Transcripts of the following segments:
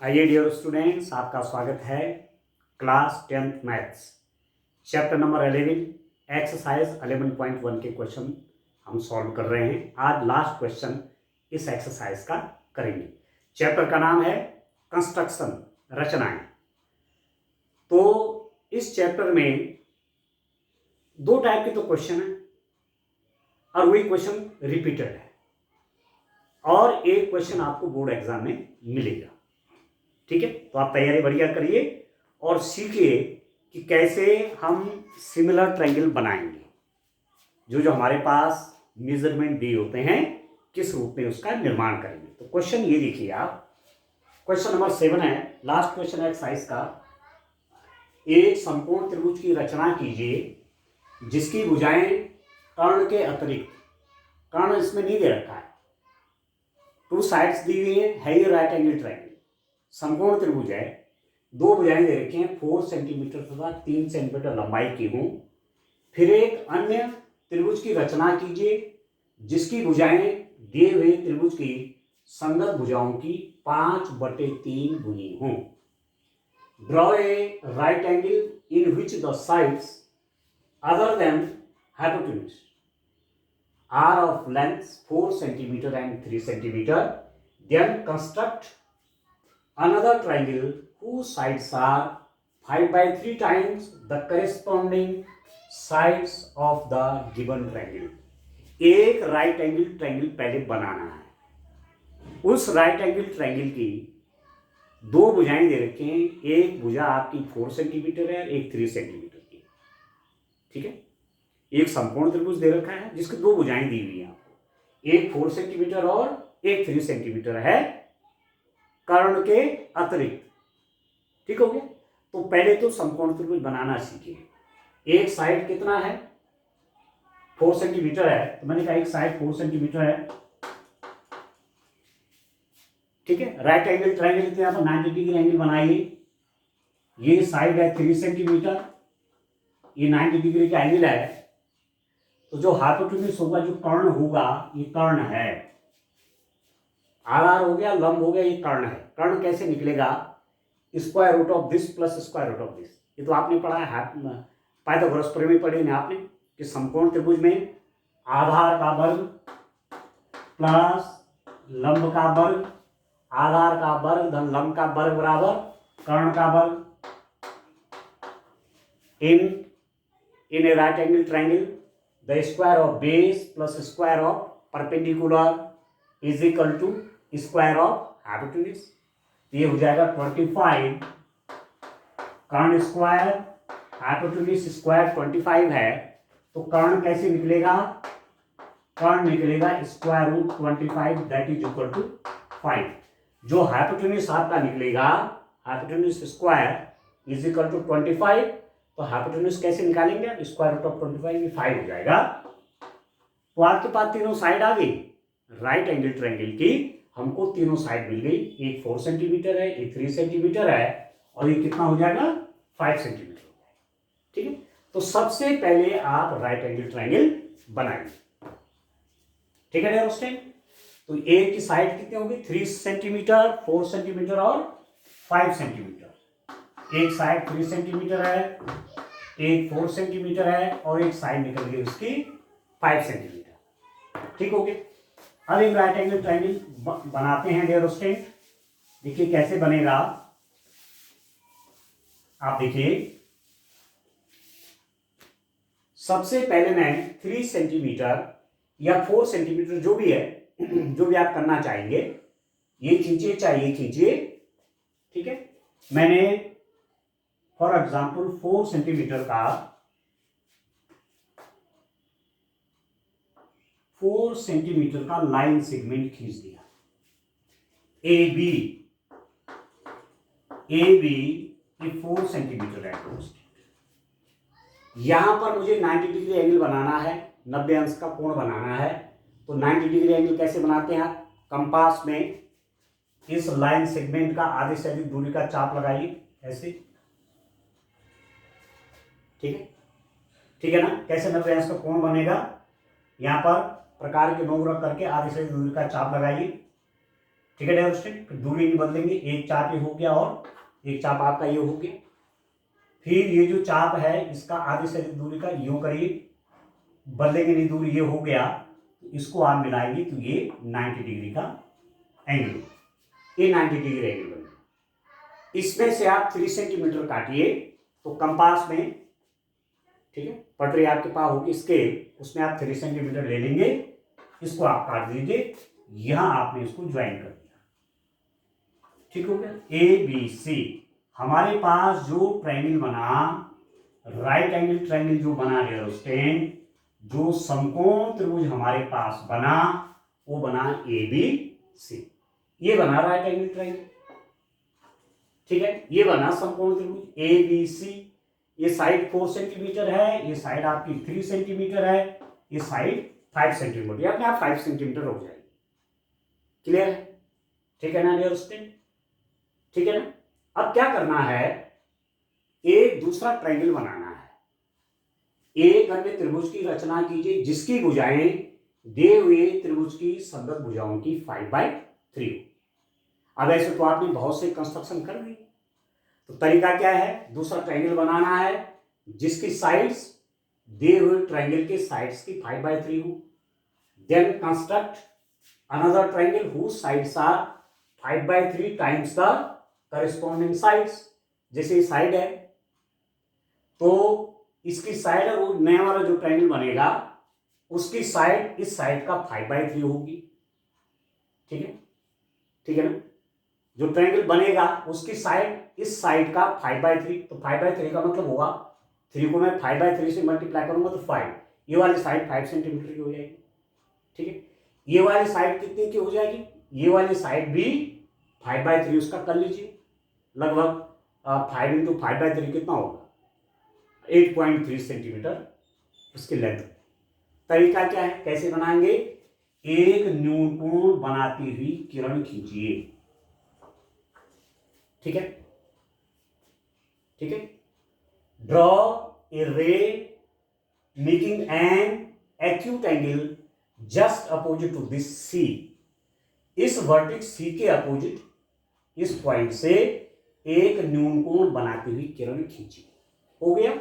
आइए dear students, आपका स्वागत है class 10th maths chapter number 11 exercise 11.1 के क्वेश्चन हम सॉल्व कर रहे हैं। आज लास्ट क्वेश्चन इस एक्सरसाइज का करेंगे। चैप्टर का नाम है कंस्ट्रक्शन, रचनाएं। तो इस चैप्टर में दो टाइप के तो क्वेश्चन है और वही क्वेश्चन रिपीटेड है और एक क्वेश्चन आपको बोर्ड एग्जाम में मिलेगा। ठीक है, तो आप तैयारी बढ़िया करिए और सीखिए कि कैसे हम सिमिलर ट्रायंगल बनाएंगे। जो हमारे पास मेजरमेंट दिए होते हैं किस रूप में उसका निर्माण करेंगे। तो क्वेश्चन ये देखिए आप, क्वेश्चन नंबर 7 है, लास्ट क्वेश्चन एक्सरसाइज का। एक समकोण त्रिभुज की रचना कीजिए जिसकी भुजाएं कर्ण के अतिरिक्त, कर्ण इसमें नहीं दे रखा है, टू साइड्स दी हुई है ये राइट एंगल ट्रायंगल। समकोण त्रिभुज है, दो भुजाएं दे रखी हैं 4 सेंटीमीटर तथा 3 सेंटीमीटर लंबाई की हूं। फिर एक अन्य त्रिभुज की रचना कीजिए जिसकी भुजाएं दिए हुए त्रिभुज की संगत भुजाओं की 5/3 बुनी हों। Draw a right angle in which the sides other than hypotenuse are of length 4 centimetre and 3 centimetre. Then construct another triangle whose sides are 5/3 times the corresponding sides of the given triangle। एक right angle triangle पहले बनाना है। उस right angle triangle की दो भुजाएं दे रखे हैं, एक भुजा आपकी 4 सेंटीमीटर है, एक 3 सेंटीमीटर की। ठीक है, एक समकोण त्रिभुज दे रखा है जिसकी दो भुजाएं दी हुई है आपको, एक 4 सेंटीमीटर और एक 3 सेंटीमीटर है कर्ण के अतिरिक्त। ठीक हो गया। तो पहले तो समकोण त्रिभुज बनाना सीखिए। एक साइड कितना है, 4 सेंटीमीटर है, तो मैंने कहा एक साइड 4 सेंटीमीटर है। ठीक है, राइट एंगल ट्रायंगल के यहां पर 90 डिग्री एंगल बनाइए। ये साइड है 3 सेंटीमीटर, ये 90 डिग्री का एंगल है। तो जो हाइपोटेन्यूज होगा, जो कर्ण होगा, ये कर्ण है। आर हो गया, लंब हो गया, ये कर्ण है। कर्ण कैसे निकलेगा, square root of this plus square root of this. ये तो आपने पढ़ा है, पाइथागोरस प्रमेय पढ़ी ना आपने कि समकोण त्रिभुज में आधार का वर्ग प्लस लंब का वर्ग, आधार का वर्ग धन लंब का वर्ग बराबर कर्ण का वर्ग। In a right angle triangle the square of base plus square of perpendicular is equal to square of hypotenuse. ये हो जाएगा 25 कर्ण स्क्वायर, हाइपोटेन्यूज स्क्वायर 25 है। तो कर्ण कैसे निकलेगा, कर्ण निकलेगा square root 25 that is equal to 5। जो हाइपोटेन्यूज आपका निकलेगा, hypotenuse square is equal to 25। तो हाइपोटेन्यूज कैसे निकालेंगे, स्क्वायर रूट ऑफ 25 भी 5 हो जाएगा। तो आपके पास तीनों साइड आ गई राइट एंगल ट्रायंगल की। हमको तीनों साइड मिल गई, एक 4 सेंटीमीटर है, एक 3 सेंटीमीटर है और ये कितना हो जाएगा 5 सेंटीमीटर हो जाएगा। ठीक है, तो सबसे पहले आप राइट एंगल ट्रायंगल बनाएंगे। ठीक है डियर स्टूडेंट। तो एक की साइड कितनी होगी, 3 सेंटीमीटर, 4 सेंटीमीटर और 5 सेंटीमीटर। एक साइड 3 सेंटीमीटर है, एक 4 सेंटीमीटर है और एक साइड निकल गई उसकी 5 सेंटीमीटर। ठीक हो गया। अब एक राइट एंगल ट्रायंगल बनाते हैं डियर स्टूडेंट। देखिए कैसे बनेगा, आप देखिए। सबसे पहले मैं 3 सेंटीमीटर या 4 सेंटीमीटर जो भी है, जो भी आप करना चाहेंगे, ये खींचिए चाहे ये खींचिए। ठीक है, मैंने फॉर एग्जांपल 4 सेंटीमीटर का 4 सेंटीमीटर का लाइन सेगमेंट खींच दिया। ए बी ये 4 सेंटीमीटर है। यहां पर मुझे 90 डिग्री एंगल बनाना है, 90 अंश का कोण बनाना है। तो 90 डिग्री एंगल कैसे बनाते हैं, कंपास में इस लाइन सेगमेंट का आधे से अधिक दूरी का चाप लगाइए ऐसे। ठीक है, ठीक है ना। कैसे 90 अंश का कोण बनेगा, यहां पर प्रकार के नोक रख करके आधे से दूरी का चाप लगाइए। ठीक है डियर स्टूडेंट, फिर दूरी नहीं बदलेंगे, एक चाप ये हो गया और एक चाप आपका ये हो गया। फिर ये जो चाप है इसका आधे से अधिक दूरी का यूं करीब बदलेंगे नहीं, दूरी ये हो गया, तो इसको आप मिलाएंगे तो ये 90 डिग्री का एंगल, ये 90 डिग्री एंगल बनेगा। इसमें से आप 3 सेंटीमीटर काटिए तो कंपास में, ठीक है, पटरी आपके पास होगी स्केल, उसमें आप 3 सेंटीमीटर ले लेंगे, इसको आप काट दीजिए, यहां आपने इसको ज्वाइन कर दिया, ठीक हो गया। ए बी सी हमारे पास जो ट्रायंगल बना, राइट एंगल ट्रायंगल जो बना डियर स्टूडेंट, जो समकोण त्रिभुज हमारे पास बना वो बना ए बी सी, ये बना राइट एंगल ट्रायंगल, ठीक है, ये बना समकोण त्रिभुज ए बी सी। ये साइड 4 सेंटीमीटर है, ये साइड आपकी 3 सेंटीमीटर है, ये साइड 5 सेंटीमीटर, या अपने आप 5 सेंटीमीटर हो जाएगी। क्लियर है, ठीक है ना डियर स्टूडेंट, ठीक है ना। अब क्या करना है, एक दूसरा ट्रायंगल बनाना है। एक अन्य त्रिभुज की रचना कीजिए जिसकी भुजाएं दिए हुए त्रिभुज की संगत भुजाओं की 5/3। अब ऐसे तो आपने बहुत से कंस्ट्रक्शन कर ली, तो तरीका क्या है, दूसरा ट्रायंगल बनाना है जिसकी साइड्स दिए हुए ट्रायंगल के साइड्स की 5/3 हो। Then construct another triangle whose sides are 5/3 times the corresponding sides. जैसे साइड है तो इसकी साइड है, वो नया वाला जो ट्रायंगल बनेगा उसकी साइड इस साइड का 5/3 होगी, ठीक है, ठीक है ना। जो ट्रायंगल बनेगा उसकी साइड इस साइड का 5/3, तो 5/3 का मतलब होगा 3 को मैं 5/3 से मल्टीप्लाई करूंगा तो 5, ये वाली साइड 5 सेंटीमीटर की हो जाएगी, ठीक है। ये वाली साइड कितने की हो जाएगी, ये वाली साइड भी 5/3 उसका कर लीजिए, लगभग 5 × 5/3 कितना होगा, 8.3 सेंटीमीटर उसकी लेंथ। तरीका क्या है, कैसे बनाएंगे, एक न्यूनकोण बनाती हुई किरण खींचिए, ठीक है, ठीक है। Draw a ray making an acute angle just opposite to this C. इस वर्टेक्स सी के अपोजिट इस पॉइंट से एक न्यूनकोण बनाती हुई किरण खींची, हो गया।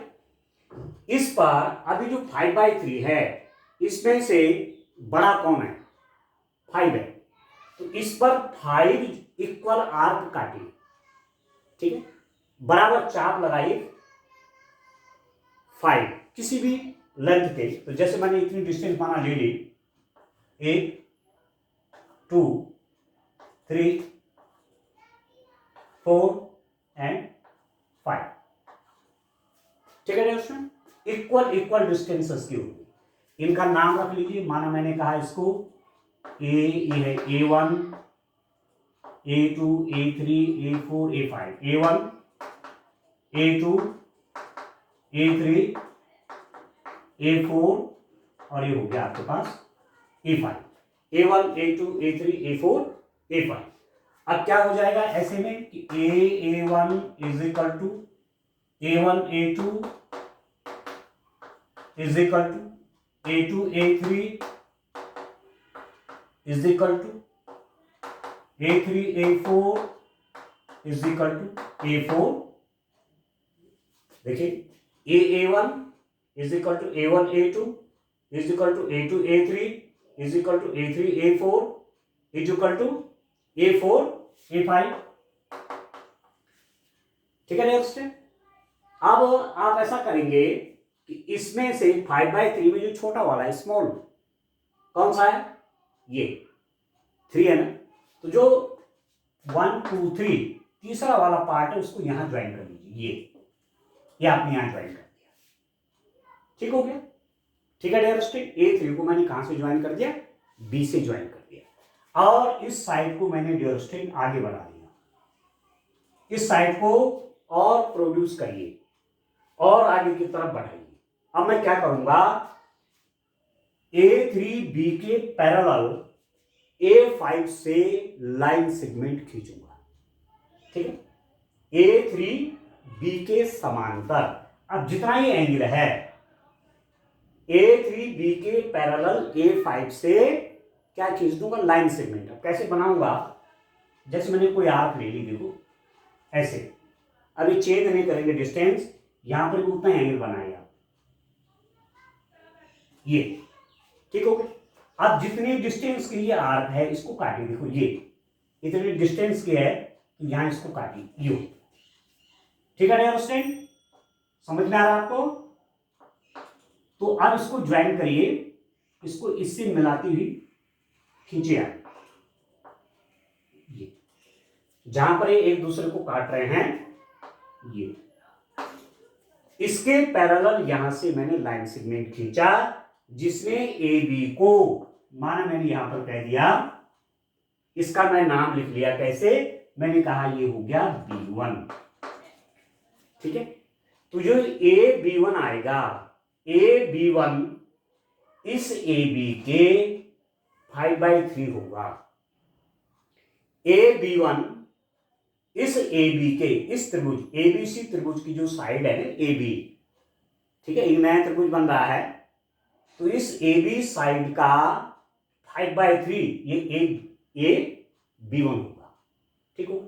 इस पर अभी जो 5/3 है इसमें से बड़ा कौन है, 5 है, तो इस पर 5 इक्वल आर्क काटिए, ठीक है, बराबर चाप लगाइए 5 किसी भी लेंथ के। तो जैसे मैंने इतनी डिस्टेंस माना ले ली, 1 2 3 4 एंड 5, ठीक है दोस्तों, इक्वल डिस्टेंसेस की होगी। इनका नाम रख लीजिए, माना मैंने कहा इसको ये है A1 A2 A3 A4 A5, A1 A2 A3 A4 और ये हो गया आपके पास A5, A1 A2 A3 A4 A5। अब क्या हो जाएगा ऐसे में कि A1 is equal to A1 A2 is equal to A2 A3 is equal to A3 A4 is equal to A4। देखिए A1 is equal to A1 A2 is equal to A2 A3 is equal to A3 A4 is equal to A4 A5, ठीक है दोस्तों। अब आप ऐसा करेंगे कि इसमें से 5/3 में जो छोटा वाला है स्मॉल कौन सा है, ये 3 है ना, तो जो 1 2 3 तीसरा वाला पार्ट है उसको यहां ज्वाइन कर लीजिए, ये आपने यहां ज्वाइन कर दिया, ठीक हो गया, ठीक है डियर स्टूडेंट। A3 को मैंने कहां से ज्वाइन कर दिया, B से ज्वाइन कर दिया, और इस साइड को मैंने डियर स्टूडेंट आगे बढ़ा दिया, इस साइड को और प्रोड्यूस करिए और आगे की तरफ बढ़ाइए। अब मैं क्या करूंगा, A3B के पैरेलल A5 से लाइन सेगमेंट खींचूंगा, ठीक है, A3B के समांतर। अब जितना ये एंगल है A3B के पैरेलल A5 से क्या खींच दूंगा, लाइन सेगमेंट। अब कैसे बनाऊंगा, जैसे मैंने कोई आर्क ले ली, देखो ऐसे, अभी चेंज नहीं करेंगे डिस्टेंस, यहां पर भी उतना एंगल बनाएगा ये, ठीक हो गया। अब जितनी डिस्टेंस के लिए आर्क है इसको काटिए, देखो ये इतनी डिस्टेंस की है तो यहां इसको काटिए यू, ठीक है अंडरस्टैंड, समझ में आ रहा है आपको। तो अब इसको ज्वाइन करिए, इसको इससे मिलाती हुई खींचिए आप, ये जहां पर ये एक दूसरे को काट रहे हैं, ये इसके पैरेलल यहां से मैंने लाइन सेगमेंट खींचा, जिसने ए बी को, माना मैंने यहां पर कह दिया, इसका मैं नाम लिख लिया, कैसे, मैंने कहा ये हो गया B1, ठीक है। तो जो ए B1 आएगा, ए B1 इस ए बी के 5/3 होगा, ए B1 इस ए बी के, इस त्रिभुज एबीसी त्रिभुज की जो साइड है ना ए बी, ठीक है, एक नया त्रिभुज बन रहा है, तो इस ए बी साइड का 5/3 ये B1 होगा, ठीक हो।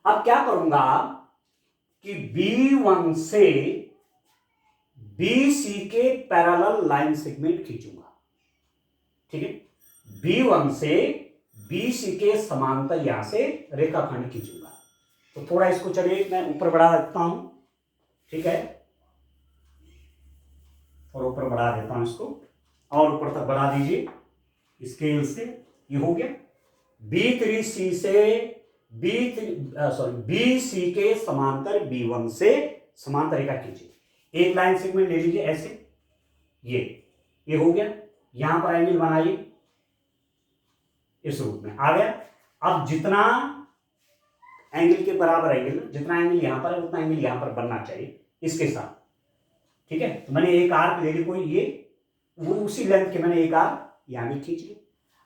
अब क्या करूंगा कि B1 से BC के पैरेलल लाइन सेगमेंट खींचूंगा, ठीक है, B1 से BC के समांतर यहां से रेखाखंड खींचूंगा। तो थोड़ा इसको चलिए मैं ऊपर बढ़ा देता हूं, ठीक है, और ऊपर बढ़ा देता हूं इसको, और ऊपर तक बढ़ा दीजिए स्केल से, ये हो गया। B3C से BC के समांतर B1 से समांतर रेखा खींचिए, एक लाइन सेगमेंट ले लीजिए ऐसे, ये हो गया, यहां पर एंगल बनाइए, इस रूप में आ गया। अब जितना एंगल के बराबर एंगल, जितना एंगल यहां पर है उतना एंगल यहां पर बनना चाहिए इसके साथ, ठीक है। तो मैंने एक आर्क ले ली कोई, ये वो उसी लेंथ के मैंने एक आर्क यहां भी खींच ली।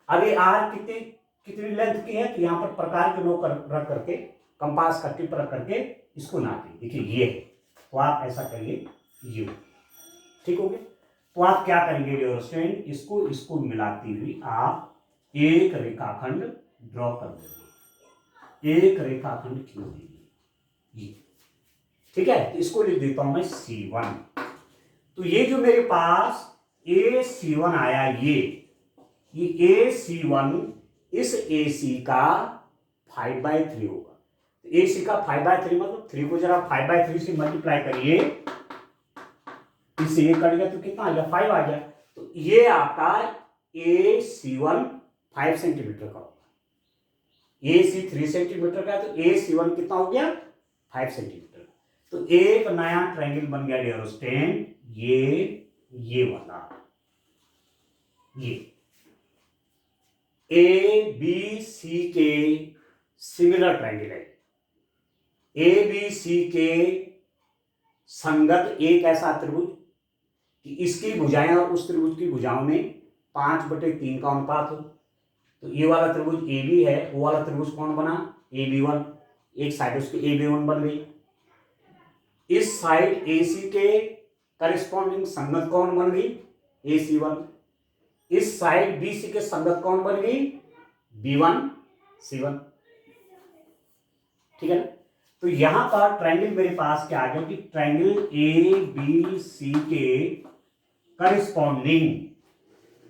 अब ये आर्क कितनी लेंथ की है, तो यहां पर प्रकार के नोक रख करके, कंपास का टिप रख करके इसको नापिए, देखिए ये है, तो आप ऐसा करिए यू, ठीक हो गया। तो आप क्या करेंगे डियर स्टूडेंट, इसको मिलाती हुई आप एक रेखाखंड ड्रॉ कर देंगे, एक रेखाखंड खींच देंगे, ये ठीक है। तो इसको लिख देता हूं मैं C1। तो ये जो मेरे पास AC1 आया, ये AC1 इस AC का 5/3 होगा। तो AC का 5/3 मतलब 3 को जरा 5/3 से मल्टीप्लाई करिए, इससे ये कट गया तो कितना आ गया, 5 आ गया। तो ये आपका AC1 5 सेंटीमीटर का होगा, AC 3 सेंटीमीटर का, तो AC1 कितना हो गया, 5 सेंटीमीटर। तो एक नया ट्रायंगल बन गया डियर स्टूडेंट, ये वाला, ये ABC के सिमिलर ट्रायंगल है, ABC के संगत एक ऐसा त्रिभुज कि इसकी भुजाएं और उस त्रिभुज की भुजाओं में 5/3 का अनुपात हो। तो ये वाला त्रिभुज AB है, वो वाला त्रिभुज कौन बना, AB1, एक साइड उसकी AB1 बन गई। इस साइड AC के करिस्पॉन्डिंग संगत कौन बन गई, AC1। इस साइड BC के संगत कौन बन गई, B1 C1, ठीक है ना। तो यहां पर ट्रायंगल मेरे पास क्या आ गया कि ट्रायंगल ABC के करिस्पॉन्डिंग,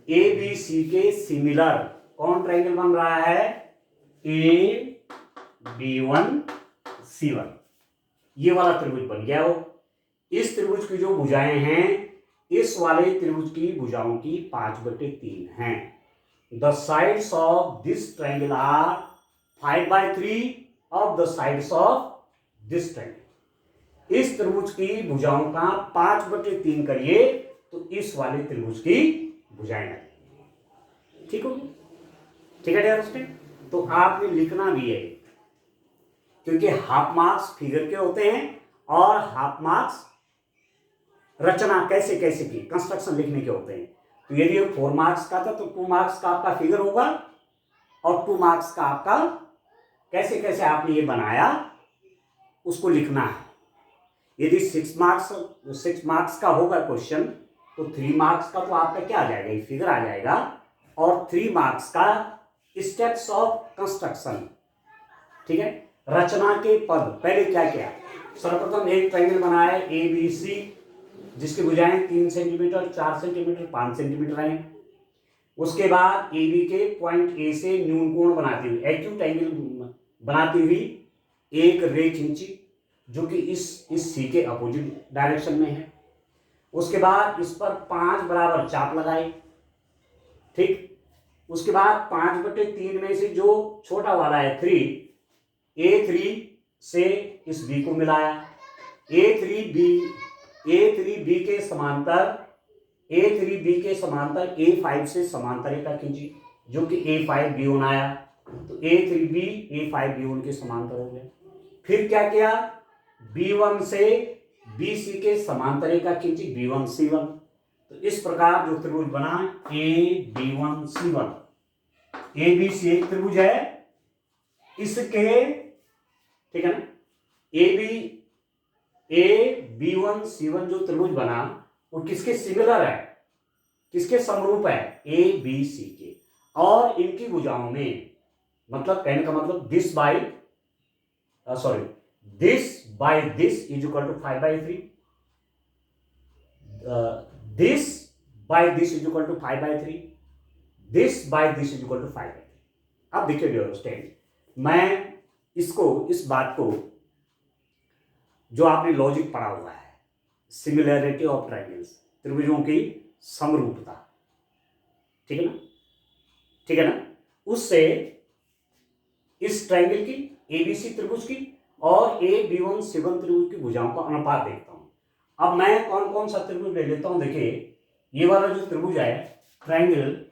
ABC के सिमिलर कौन ट्रायंगल बन रहा है, AB1 C1, ये वाला त्रिभुज बन गया हो। इस त्रिभुज की जो भुजाएं हैं, इस वाले त्रिभुज की भुजाओं की 5/3 हैं। The sides of this triangle are 5/3 of the sides of this triangle. इस त्रिभुज की भुजाओं का 5/3 करिए तो इस वाले त्रिभुज की भुजाएं आ जाएंगी, ठीक हो, ठीक है डियर स्टूडेंट। तो आपने लिखना भी है, क्योंकि हाफ मार्क्स फिगर के होते हैं और हाफ मार्क्स रचना कैसे कैसे की, कंस्ट्रक्शन लिखने के होते हैं। तो यदि 4 मार्क्स का था तो 2 मार्क्स का आपका फिगर होगा, और 2 मार्क्स का आपका कैसे कैसे आपने ये बनाया उसको लिखना है। यदि 6 मार्क्स का होगा क्वेश्चन, तो 3 मार्क्स का तो आपका क्या आ जाएगा, ये फिगर आ जाएगा, और 3 मार्क्स का स्टेप्स ऑफ कंस्ट्रक्शन, ठीक है। रचना के पद, पहले क्या किया, सर्वप्रथम एक ट्रायंगल बनाया ए बी सी, जिसकी भुजाएं 3 सेंटीमीटर, 4 सेंटीमीटर, 5 सेंटीमीटर है। उसके बाद ए बी के पॉइंट ए से न्यून कोण बनाती हुई, एक्यूट एंगल बनाती हुई एक रे खींची जो कि इस सी के अपोजिट डायरेक्शन में है। उसके बाद इस पर 5 बराबर चाप लगाई, ठीक। उसके बाद 5/3 में से जो छोटा वाला है 3, A3 से इस B को मिलाया, A3B के समांतर A3B के समांतर A5 से समांतर रेखा खींची जो कि A5B1 आया, तो A3B A5B1 के समांतर हो गए। फिर क्या किया, B1 से BC के समांतर रेखा खींची B1C1, तो इस प्रकार जो त्रिभुज बना AB1C1, ABC एक त्रिभुज है, इसके, ठीक है ना, AB1C1 जो त्रिभुज बना वो किसके सिमिलर है, किसके समरूप है, ABC के, और इनकी भुजाओं में, मतलब कहने का मतलब this by this is equal to 5/3, this by this is equal to 5/3, this by this is equal to 5/3। अब देखिए डियर स्टूडेंट, मैं इस बात को जो आपने लॉजिक पढ़ा हुआ है, सिमिलैरिटी ऑफ ट्रायंगल्स, त्रिभुजों की समरूपता, ठीक है ना, ठीक है ना, उससे इस ट्रायंगल की, एबीसी त्रिभुज की और AB1C1 त्रिभुज की भुजाओं का अनुपात देखता हूं। अब मैं कौन कौन सा त्रिभुज ले लेता हूं, देखिए ये वाला जो त्रिभुज है, ट्रायंगल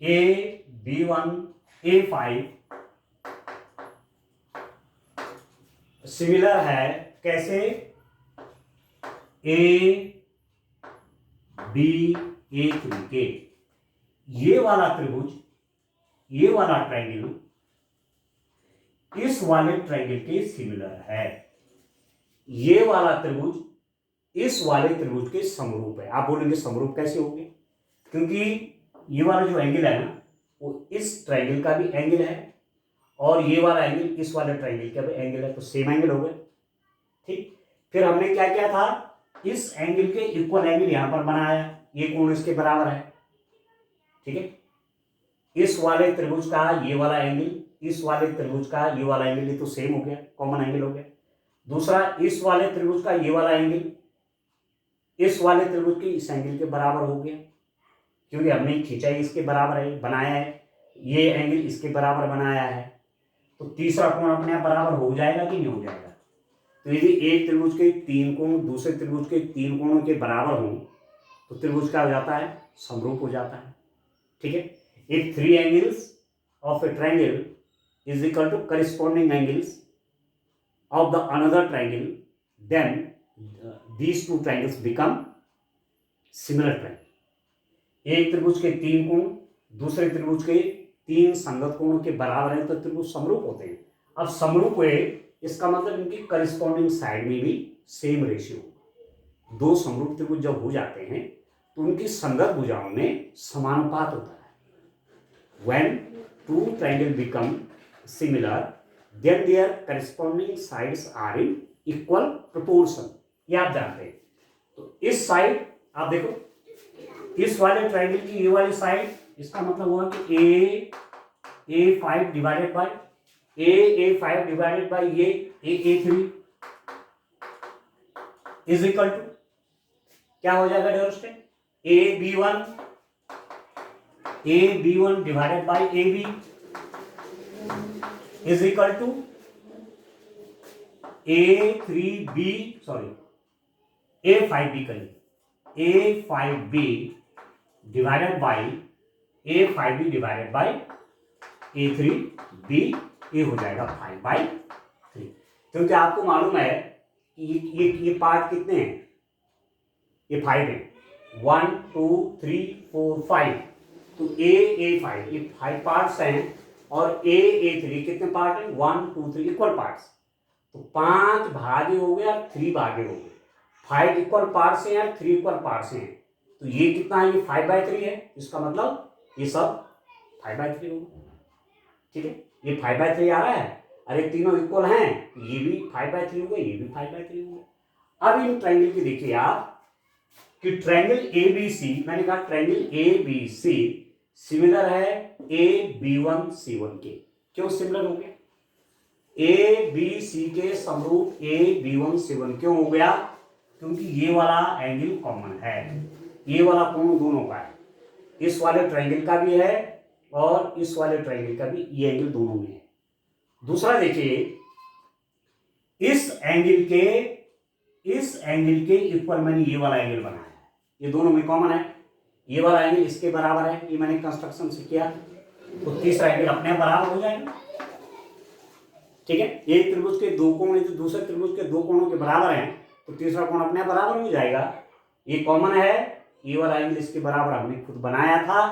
AB1A5 सिमिलर है, कैसे, AB3 के। ये वाला त्रिभुज, ये वाला ट्रायंगल इस वाले ट्रायंगल के सिमिलर है, ये वाला त्रिभुज इस वाले त्रिभुज के समरूप है। आप बोलेंगे समरूप कैसे होंगे, क्योंकि ये वाला जो एंगल है ना वो इस ट्रायंगल का भी एंगल है और ये वाला एंगल इस वाले ट्रायंगल का भी एंगल है, तो सेम एंगल हो गए, ठीक। फिर हमने क्या किया था, इस एंगल के इक्वल एंगल यहां पर बनाया, ये कोण इसके बराबर है, ठीक है। इस वाले त्रिभुज का ये वाला एंगल, इस वाले त्रिभुज का ये वाला एंगल, ये तो सेम हो गया, कॉमन एंगल हो गया। दूसरा, इस वाले त्रिभुज का ये वाला एंगल इस वाले त्रिभुज के इस एंगल के बराबर हो गया, क्योंकि हमने खींचा ही इसके बराबर है, बनाया है, ये एंगल इसके बराबर बनाया है, तो तीसरा कोण अपने आप बराबर हो जाएगा कि नहीं हो जाएगा। तो यदि एक त्रिभुज के 3 कोण दूसरे त्रिभुज के 3 कोणों के बराबर हों तो त्रिभुज क्या हो जाता है, समरूप हो जाता है, ठीक है। If 3 angles of a triangle is equal to corresponding angles of the another triangle, then these two triangles become similar triangle। एक त्रिभुज के 3 कोण दूसरे त्रिभुज के 3 संगत कोणों के बराबर है तो त्रिभुज समरूप होते हैं। अब समरूप हुए, इसका मतलब इनकी करिस्पॉन्डिंग साइड में भी सेम रेशियो, दो समरूप त्रिभुज जब हो जाते हैं तो उनकी संगत भुजाओं में समानुपात होता है। When two triangles become similar, then their corresponding sides are in equal proportion, ये आप जानते हैं। तो इस साइड आप देखो, इस वाले ट्रायंगल की ये वाली साइड, इसका मतलब हुआ कि A5 divided by A5 divided by ये A3 इज इक्वल टू क्या हो जाएगा dear student, AB1 divided by AB is equal to A5B करिए, A5B divided by A5B divided by A3B, ये हो जाएगा 5/3, क्योंकि आपको मालूम है कि ये पार्ट कितने हैं, ये 5 है, 1 2 3 4 5, तो A5 ये 5 पार्ट्स हैं और A3 कितने पार्ट हैं, 1 2 3 इक्वल पार्ट्स, तो 5 भागे हो गए और 3 भागे हो गए, 5 इक्वल पार्ट्स हैं और 3 इक्वल पार्ट्स हैं, तो ये कितना है, ये 5/3 है, इसका मतलब ये सब 5/3 होगा। ठीक है, ये 5/3 आ रहा है, अरे तीनों इक्वल हैं, ये भी 5/3 होगा, ये भी 5/3 होगा। अब इन ट्रायंगल की देखिए आप कि ट्रायंगल ABC, मैंने कहा ट्रायंगल ABC सिमिलर है AB1C1 के। क्यों सिमिलर हो गया? ABC के समरूप AB1C1 क्यों हो गया? क्योंकि ये वाला एंगल कॉमन है, ये वाला कोण दोनों का है, इस वाले ट्रायंगल का भी है और इस वाले ट्रायंगल का भी, ये एंगल दोनों में है। दूसरा देखिए, इस एंगल के इक्वल मैंने ये वाला एंगल बनाया है, ये दोनों में कॉमन है, ये वाला एंगल इसके बराबर है, ये मैंने कंस्ट्रक्शन से किया, तो तीसरा एंगल अपने बराबर हो जाएगा। ठीक है, एक त्रिभुज के दो कोण यदि दूसरे त्रिभुज के दो कोणों के बराबर हैं तो तीसरा कोण अपने बराबर हो जाएगा। ये कॉमन है, ये वाला एंगल इसके बराबर हमने खुद बनाया था,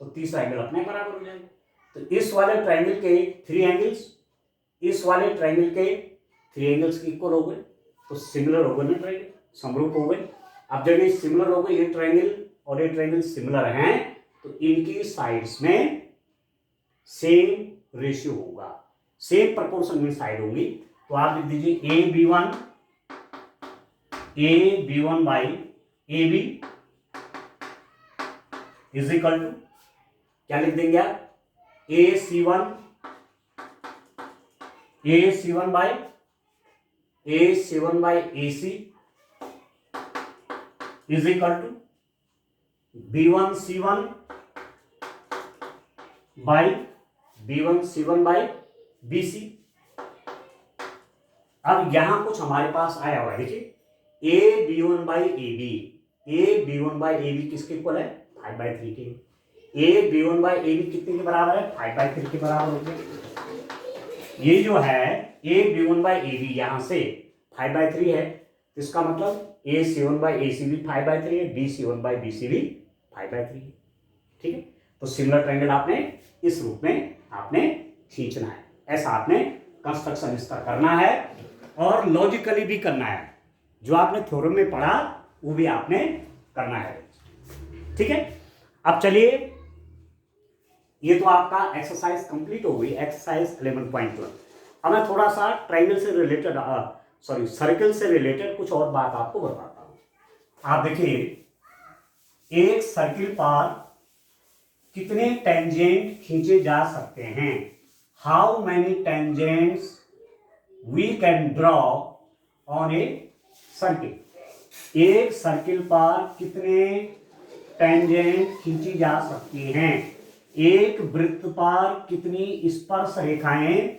तो तीसरा एंगल अपने बराबर हो जाएगा। तो इस वाले ट्रायंगल के 3 एंगल्स, इस वाले ट्रायंगल के 3 एंगल्स इक्वल हो गए, तो सिमिलर हो गए ना, ट्रायंगल समरूप हो गए। अब जब ये सिमिलर हो गए, ये ट्रायंगल और ये ट्रायंगल सिमिलर हैं, तो इनकी साइड्स में सेम रेशियो होगा, सेम प्रोपोर्शन में साइड होंगी। तो आप लिख दीजिए AB1 by AB is equal to, क्या लिख देंगे आप, AC1 by AC is equal to B1C1 by BC। अब यहां कुछ हमारे पास आया हुआ है, देखिए AB1 बाई AB किसके इक्वल है, 5/3 के। AB1 बाई AB कितने के बराबर है, 5/3 के बराबर हो गया। ये जो है AB1 बाई AB यहां से 5/3 है, तो इसका मतलब AC1 बाई AC भी 5/3 है, BC1 बाई BC भी 5/3 है। ठीक है, तो सिमिलर ट्रायंगल आपने इस रूप में आपने खींचना है, ऐसा आपने कंस्ट्रक्शन इसका करना है और लॉजिकली भी करना है, जो आपने थ्योरम में पढ़ा वो भी आपने करना है। ठीक है, अब चलिए, ये तो आपका एक्सरसाइज कंप्लीट हो गई, एक्सरसाइज 11.1। अब मैं थोड़ा सा ट्रायंगल से रिलेटेड, सर्कल से रिलेटेड कुछ और बात आपको बताता हूं। आप देखिए, एक सर्किल पर कितने टेंजेंट खींचे जा सकते हैं, how many tangents we can draw on a circle. एक सर्किल पर कितने टेंजेंट खींची जा सकती हैं, एक वृत्त पर कितनी स्पर्श रेखाएं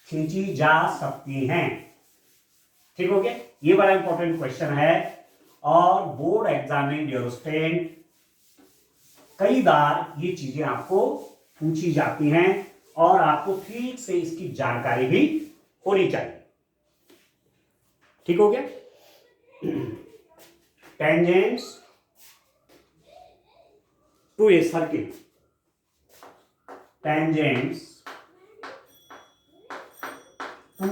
खींची जा सकती हैं। ठीक हो गया, ये बड़ा इंपॉर्टेंट क्वेश्चन है और बोर्ड एग्जाम में डियरस्टेंट कई बार ये चीजें आपको पूछी जाती हैं और आपको ठीक से इसकी जानकारी भी होनी चाहिए। ठीक हो गया, tangents to a circle, tangents to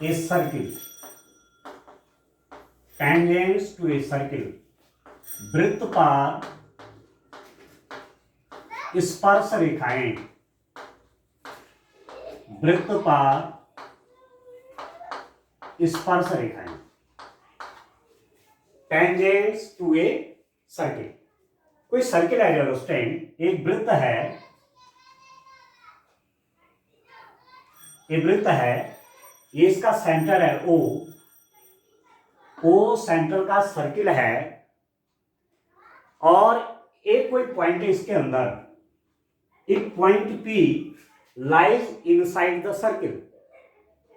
a circle, tangents to a circle, वृत्त पर स्पर्श रेखाएं, वृत्त पर स्पर्श रेखाएं, टेंजेंट्स टू ए सर्किल। कोई सर्किल है डियरस्टेंट, एक वृत्त है, एक वृत्त है, ये इसका सेंटर है ओ सेंटर का सर्किल है और एक कोई पॉइंट है इसके अंदर, एक point P lies inside the circle.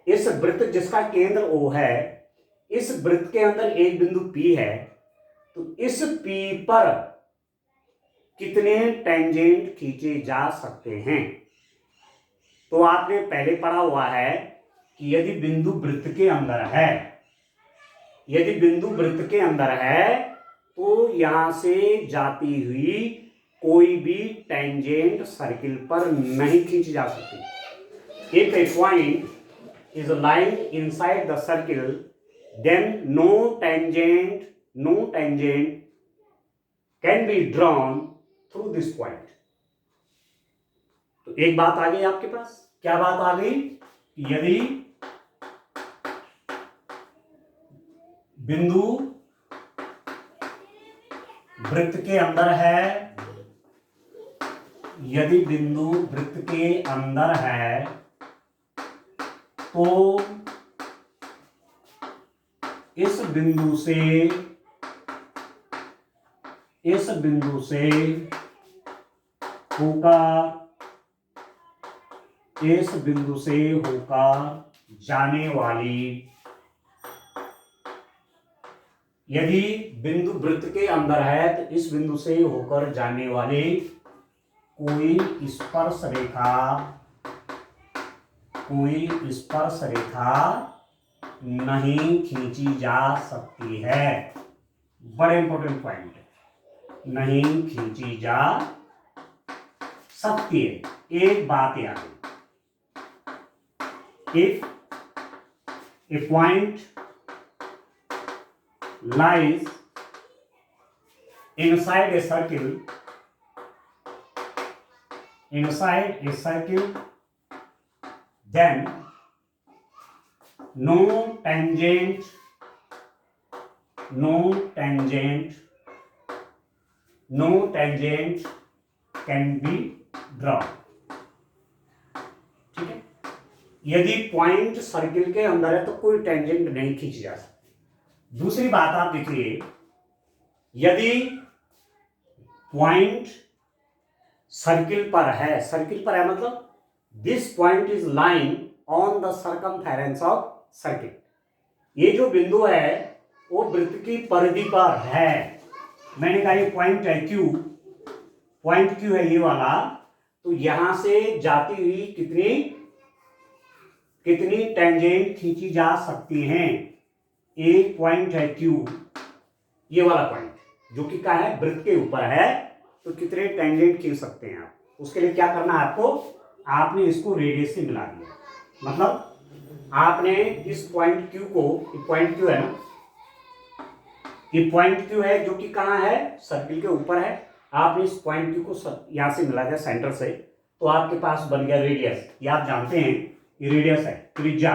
इस वृत्त जिसका केंद्र O है, इस वृत्त के अंदर एक बिंदु P है, तो इस P पर कितने टेंजेंट खींचे जा सकते हैं। तो आपने पहले पढ़ा हुआ है कि यदि बिंदु वृत्त के अंदर है, यदि बिंदु वृत्त के अंदर है तो यहां से जाती हुई कोई भी टेंजेंट सर्किल पर नहीं खींची जा सकती। If a point is lying inside the circle then no tangent can be drawn through this point. तो एक बात आ गई आपके पास, क्या बात आ गई? यदि बिंदु वृत्त के अंदर है, यदि बिंदु वृत्त के अंदर है तो इस बिंदु से होकर जाने वाली, यदि बिंदु वृत्त के अंदर है तो इस बिंदु से होकर जाने वाली कोई स्पर्श रेखा नहीं खींची जा सकती है। बड़े इंपॉर्टेंट पॉइंट है, नहीं खींची जा सकती है। एक बात याद, if a point lies inside a circle, then no tangent can be drawn। ठीक है, यदि पॉइंट सर्किल के अंदर है तो कोई टेंजेंट नहीं खींची जा सकती। दूसरी बात आप देखिए, यदि पॉइंट सर्किल पर है मतलब this point is lying on the circumference of circle. ये जो बिंदु है वो वृत्त की परिधि पर है। मैंने कहा ये पॉइंट है क्यू, पॉइंट क्यू है ये वाला, तो यहां से जाती हुई कितनी टेंजेंट खींची जा सकती हैं? एक पॉइंट है क्यू, ये वाला पॉइंट जो कि क्या है, वृत्त के ऊपर है, तो कितने टेंजेंट खींच सकते हैं आप? उसके लिए क्या करना है आपको, आपने इसको रेडियस से मिला दिया। मतलब आपने इस पॉइंट क्यू को, ये पॉइंट क्यू है ना, ये पॉइंट क्यू है जो कि कहाँ है, सर्किल के ऊपर है। आपने इस पॉइंट क्यू को यहां से मिला दिया सेंटर से, तो आपके पास बन गया रेडियस। ये आप जानते हैं ये रेडियस है, त्रिज्या,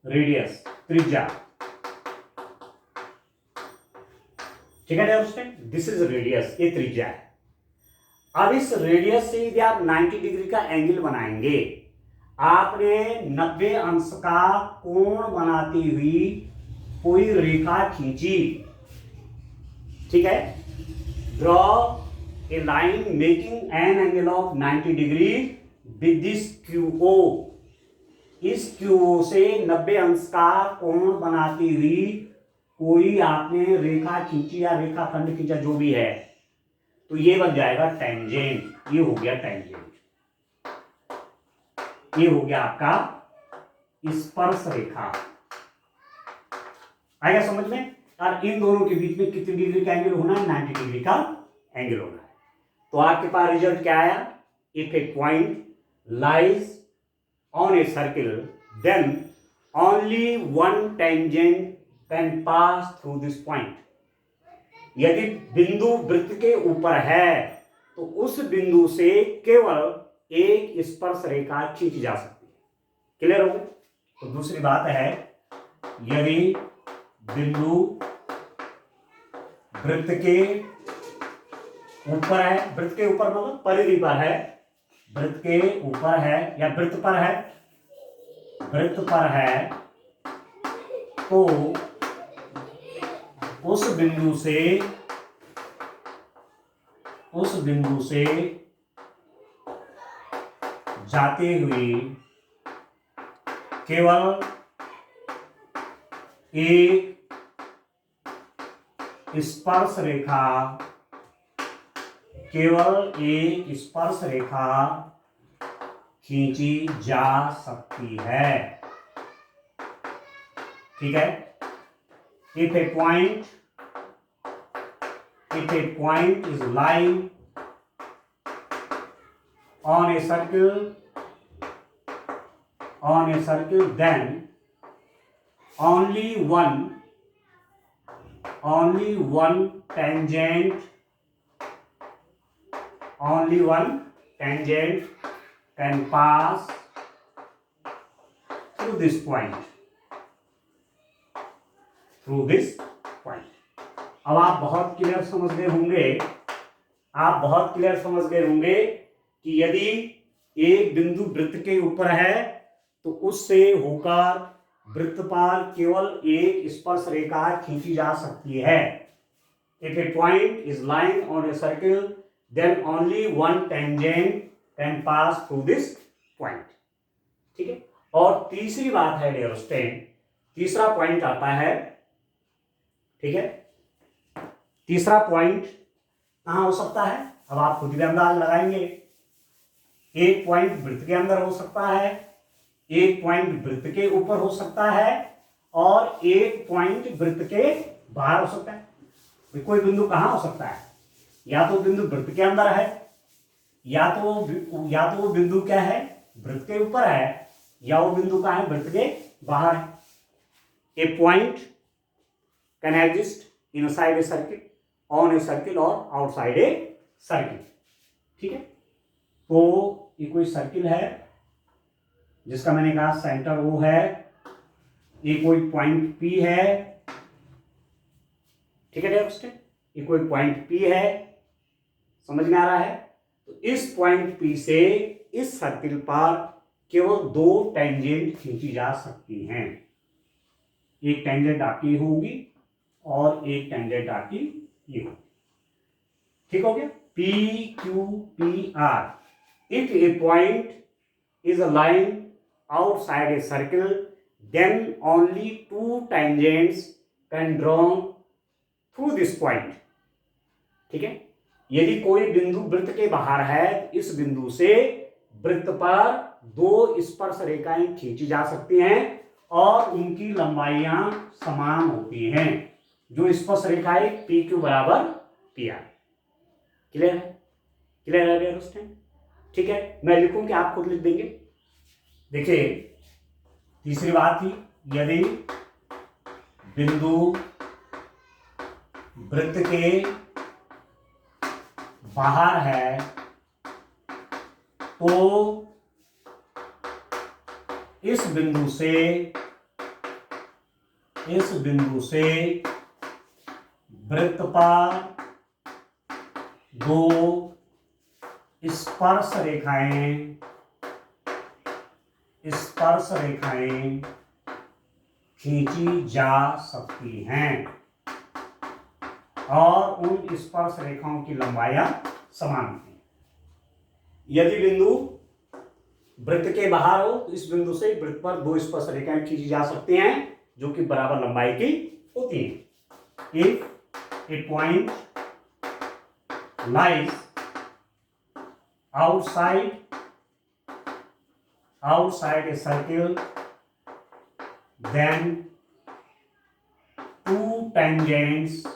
रेडियस त्रिज्या। ठीक है दोस्तों, दिस इज रेडियस, ये त्रिज्या है। अब इस रेडियस से यदि आप 90 डिग्री का एंगल बनाएंगे, आपने 90 अंश का कोण बनाती हुई कोई रेखा खींची, ठीक है, draw A line making an angle of 90 degree with this QO। इस QO से 90 अंश का कोण बनाती हुई कोई आपने रेखा खींची या रेखाखंड खींचा, जो भी है, तो ये बन जाएगा टेंजेंट। ये हो गया टेंजेंट, ये हो गया आपका स्पर्श रेखा। आएगा समझ में? और इन दोनों के बीच में कितनी डिग्री का एंगल होना है? 90 डिग्री का एंगल होना है। तो आपके पास रिजल्ट क्या आया? If a point lies on a circle, then only one tangent can pass through this point। यदि बिंदु वृत्त के ऊपर है तो उस बिंदु से केवल एक स्पर्श रेखा खींची जा सकती है। क्लियर हो गया? तो दूसरी बात है, यदि बिंदु वृत्त के ऊपर है, वृत्त के ऊपर मतलब परिधि पर है, वृत्त के ऊपर है या वृत्त पर है, वृत्त पर है, तो उस बिंदु से जाते हुए केवल एक स्पर्श रेखा, केवल एक स्पर्श रेखा खींची जा सकती है। ठीक है? If a point is lying on a circle, then only only one tangent can pass through this point. अब आप बहुत क्लियर समझ गए होंगे कि यदि एक बिंदु वृत्त के ऊपर है तो उससे होकर वृत्त पर केवल एक स्पर्श रेखा खींची जा सकती है. If a point is lying on a circle, then only one tangent can pass through this point. ठीक है. और तीसरी बात है डियर स्टूडेंट, तीसरा पॉइंट आता है, ठीक है, तीसरा पॉइंट कहां हो सकता है? अब आप खुद भी अंदाज लगाएंगे. एक पॉइंट वृत्त के अंदर हो सकता है, एक पॉइंट वृत्त के ऊपर हो सकता है, और एक पॉइंट वृत्त के बाहर हो सकता है. कोई बिंदु कहां हो सकता है? या तो बिंदु वृत्त के अंदर है, या तो वो बिंदु क्या है, वृत्त के ऊपर है, या वो बिंदु कहां है, वृत्त के बाहर है. A point can exist inside a circle, on a circle और आउटसाइड ए सर्किल. ठीक है. तो ये कोई सर्किल है जिसका मैंने कहा सेंटर वो है, ये कोई पॉइंट P है. ठीक है दोस्तों, ये कोई पॉइंट P है, समझ में आ रहा है? तो इस पॉइंट P से इस सर्किल पर केवल दो टेंजेंट खींची जा सकती हैं. एक टेंजेंट आपकी होगी और एक टेंजेंट आपकी ये होगी. ठीक हो गया. PQPR. If a point is a line outside a circle, then only two tangents can drawn through this point. ठीक है. यदि कोई बिंदु वृत्त के बाहर है, इस बिंदु से वृत्त पर दो स्पर्श रेखाएं खींची जा सकती हैं और उनकी लंबाइयां समान होती हैं. जो स्पर्श रेखाएं PQ बराबर PR. क्लियर है? क्लियर है दोस्तों? ठीक है. मैं लिखूं कि आप खुद लिख देंगे? देखिए, तीसरी बात थी, यदि बिंदु वृत्त के बाहर है तो इस बिंदु से वृत्त पर दो स्पर्श रेखाएं खींची जा सकती हैं और उन स्पर्श रेखाओं की लंबाइयां समान होती हैं. यदि बिंदु वृत्त के बाहर हो तो इस बिंदु से वृत्त पर दो स्पर्श रेखाएं खींची जा सकती हैं जो कि बराबर लंबाई की होती हैं. If a point lies outside a circle, then two tangents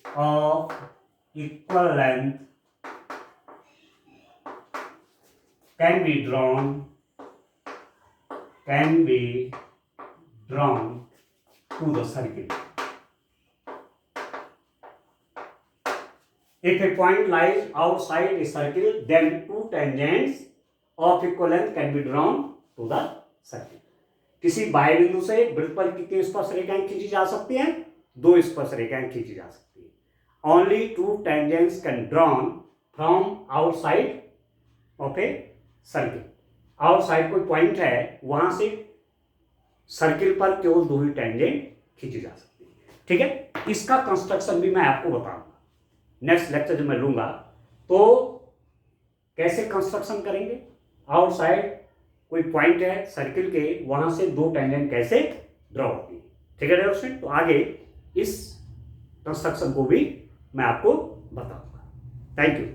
of equal length can be drawn to the circle. If a point lies outside a circle, then two tangents of equal length can be drawn to the circle. किसी बाह्य बिंदु से वृत्त पर कितनी स्पर्श रेखाएं खींची जा सकती हैं? दो स्पर्श रेखाएं खींची जा सकती हैं. Only two tangents can drawn from outside of a circle. Outside कोई पॉइंट है, वहां से सर्किल पर केवल दो ही टेंजेंट खींची जा सकती है. ठीक है. इसका कंस्ट्रक्शन भी मैं आपको बताऊंगा नेक्स्ट लेक्चर जब मैं लूंगा. तो कैसे कंस्ट्रक्शन करेंगे, आउटसाइड कोई पॉइंट है सर्किल के, वहां से दो टेंजेंट कैसे ड्रॉ होती है. ठीक है दोस्तों. तो आगे इस कंस्ट्रक्शन को भी मैं आपको बताऊंगा. Thank you.